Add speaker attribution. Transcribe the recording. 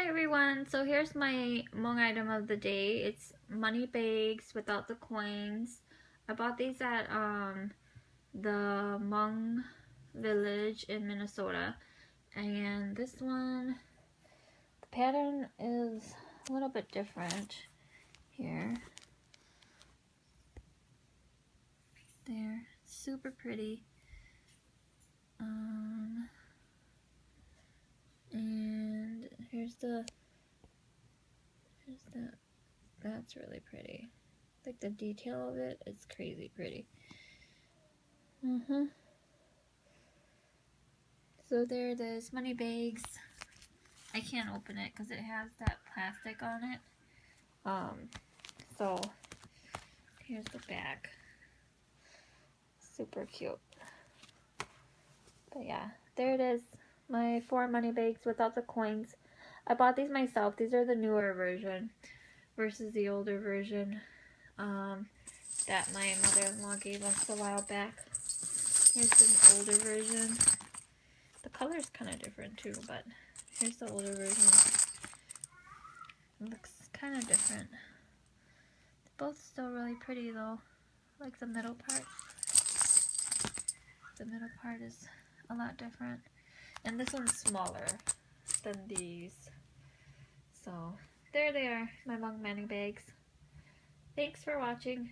Speaker 1: Hi everyone, so here's my Hmong item of the day. It's money bags without the coins. I bought these at the Hmong village in Minnesota, and this one, the pattern is a little bit different here. There, super pretty. And here's that's really pretty. Like the detail of it is crazy pretty. So there it is, money bags. I can't open it because it has that plastic on it. So here's the back. Super cute. But yeah, there it is. My 4 money bags without the coins. I bought these myself. These are the newer version versus the older version that my mother-in-law gave us a while back. Here's an older version. The color's kind of different too, but here's the older version. It looks kind of different. They're both still really pretty though. Like the middle part. The middle part is a lot different. And this one's smaller than these. So there they are, my Hmong money bags. Thanks for watching.